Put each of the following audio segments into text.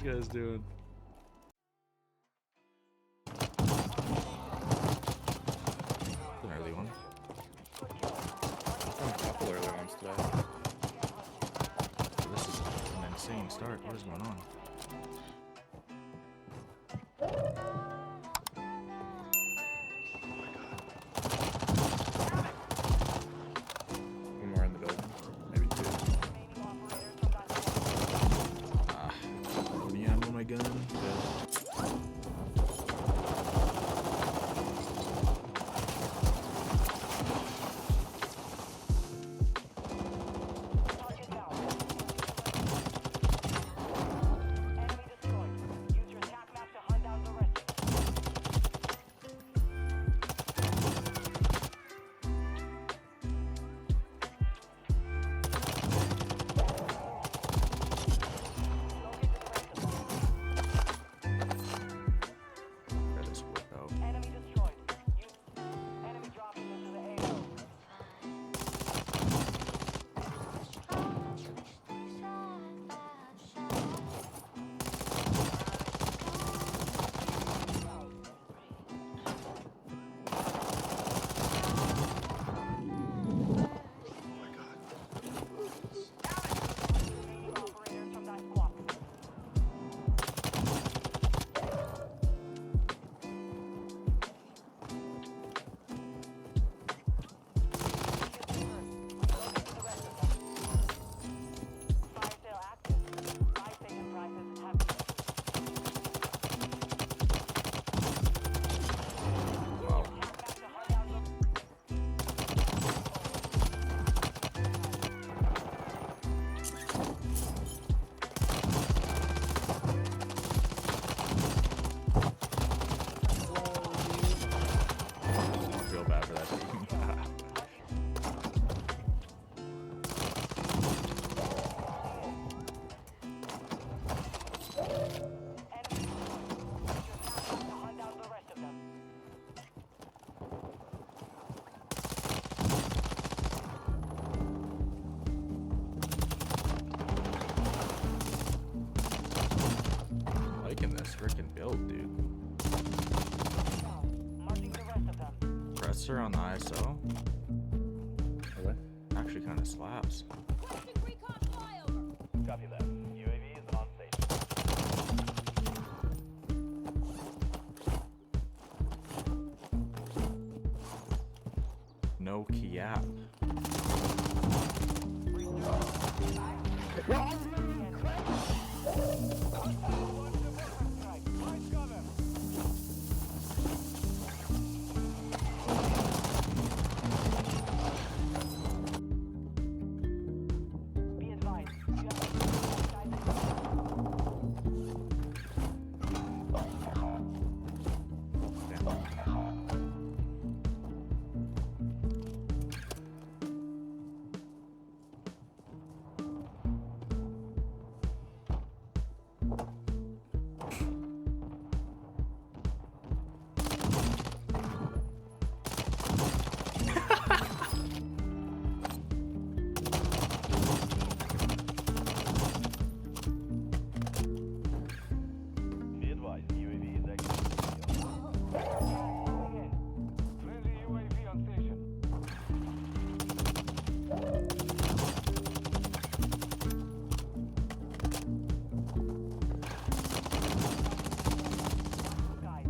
those guys doing? An early one. A couple early ones today. This is an insane start. What is going on? One more in the building. Maybe two. Any ammo on my gun? Good. Got this whip out. Wow. I feel bad for that team. Liking this freaking build, dude. Pressure on the ISO Okay. actually kind of slaps. Copy that. UAV is on station. No cap. Be advised. Be advised. UAV is active. Friendly UAV on station. Guys.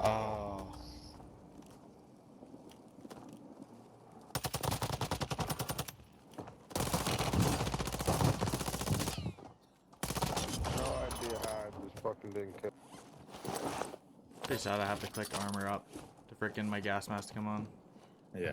Oh. No idea how I just fucking didn't kill. Pretty sad I have to click armor up to frickin' my gas mask to come on. Yeah.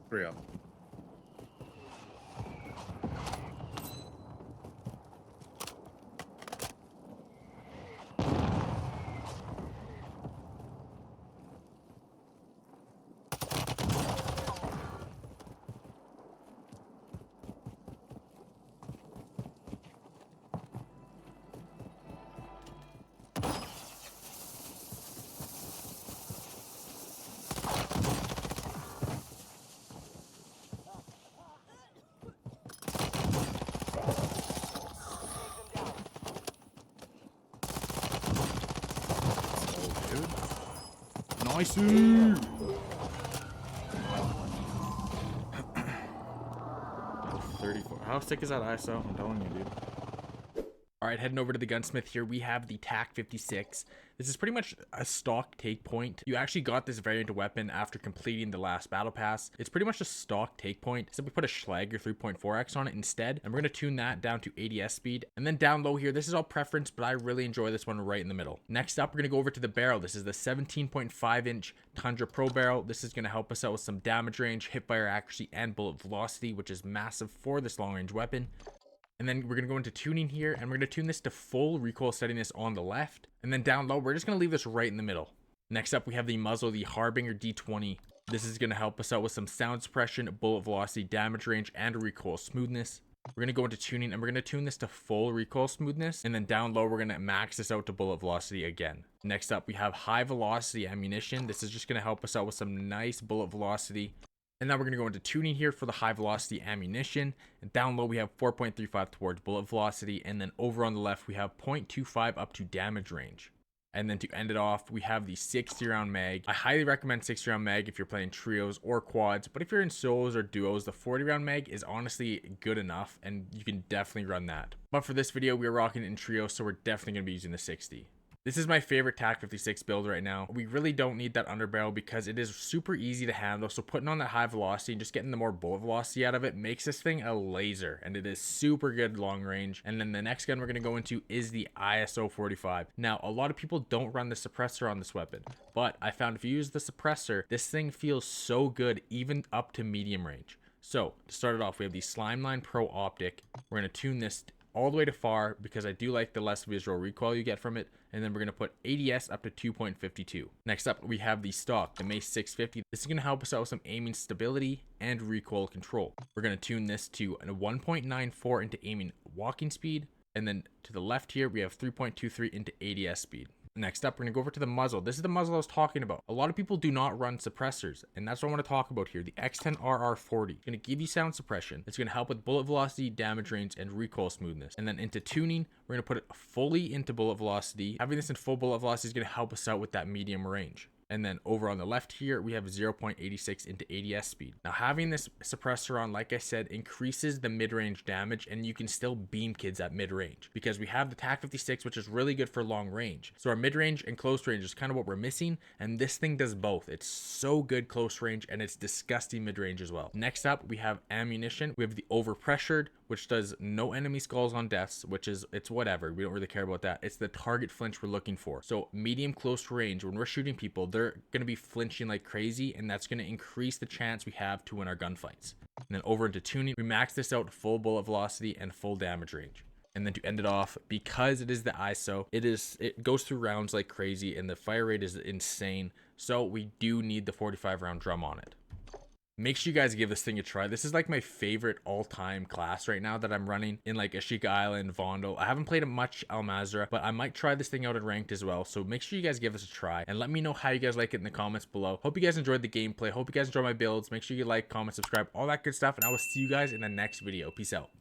Three up. Nice. 34. How sick is that ISO? I'm telling you, dude. All right, heading over to the gunsmith here, we have the TAQ-56. This is pretty much a stock take point. You actually got this variant weapon after completing the last battle pass. It's pretty much a stock take point. So we put a Schlager 3.4x on it instead, and we're going to tune that down to ADS speed. And then down low here, this is all preference, but I really enjoy this one right in the middle. Next up, we're going to go over to the barrel. This is the 17.5-inch Tundra Pro barrel. This is going to help us out with some damage range, hipfire accuracy, and bullet velocity, which is massive for this long-range weapon. And then we're going to go into tuning here, and we're going to tune this to full recoil, setting this on the left. And then down low, we're just going to leave this right in the middle. Next up, we have the muzzle, the Harbinger D20. This is going to help us out with some sound suppression, bullet velocity, damage range, and recoil smoothness. We're going to go into tuning, and we're going to tune this to full recoil smoothness. And then down low, we're going to max this out to bullet velocity again. Next up, we have high velocity ammunition. This is just going to help us out with some nice bullet velocity. And now we're going to go into tuning here for the high velocity ammunition. And down low, we have 4.35 towards bullet velocity. And then over on the left, we have 0.25 up to damage range. And then to end it off, we have the 60 round mag. I highly recommend 60 round mag if you're playing trios or quads. But if you're in solos or duos, the 40 round mag is honestly good enough. And you can definitely run that. But for this video, we're rocking it in trios, so we're definitely going to be using the 60. This is my favorite TAQ-56 build right now. We really don't need that underbarrel because it is super easy to handle. So putting on that high velocity and just getting the more bullet velocity out of it makes this thing a laser. And it is super good long range. And then the next gun we're going to go into is the ISO 45. Now, a lot of people don't run the suppressor on this weapon. But I found if you use the suppressor, this thing feels so good even up to medium range. So to start it off, we have the Slimeline Pro Optic. We're going to tune this all the way to far because I do like the less visual recoil you get from it. And then we're going to put ADS up to 2.52. Next up, we have the stock, the Mace 650. This is going to help us out with some aiming stability and recoil control. We're going to tune this to a 1.94 into aiming walking speed. And then to the left here, we have 3.23 into ADS speed. Next up, we're going to go over to the muzzle. This is the muzzle I was talking about. A lot of people do not run suppressors, and that's what I want to talk about here. The X10RR40. It's going to give you sound suppression. It's going to help with bullet velocity, damage range, and recoil smoothness. And then into tuning, we're going to put it fully into bullet velocity. Having this in full bullet velocity is going to help us out with that medium range. And then over on the left here, we have 0.86 into ADS speed. Now having this suppressor on, like I said, increases the mid-range damage, and you can still beam kids at mid-range because we have the TAQ-56, which is really good for long range. So our mid-range and close range is kind of what we're missing, and this thing does both. It's so good close range, and it's disgusting mid-range as well. Next up, we have ammunition. We have the overpressured, which does no enemy skulls on deaths, which is, it's whatever. We don't really care about that. It's the target flinch we're looking for. So medium close range, when we're shooting people, they're going to be flinching like crazy, and that's going to increase the chance we have to win our gunfights. And then over into tuning, we max this out to full bullet velocity and full damage range. And then to end it off, because it is the ISO, it goes through rounds like crazy, and the fire rate is insane. So we do need the 45 round drum on it. Make sure you guys give this thing a try. This is like my favorite all-time class right now that I'm running in like Ashika Island, Vondel. I haven't played it much Al Mazrah, but I might try this thing out in ranked as well. So make sure you guys give this a try and let me know how you guys like it in the comments below. Hope you guys enjoyed the gameplay. Hope you guys enjoy my builds. Make sure you like, comment, subscribe, all that good stuff. And I will see you guys in the next video. Peace out.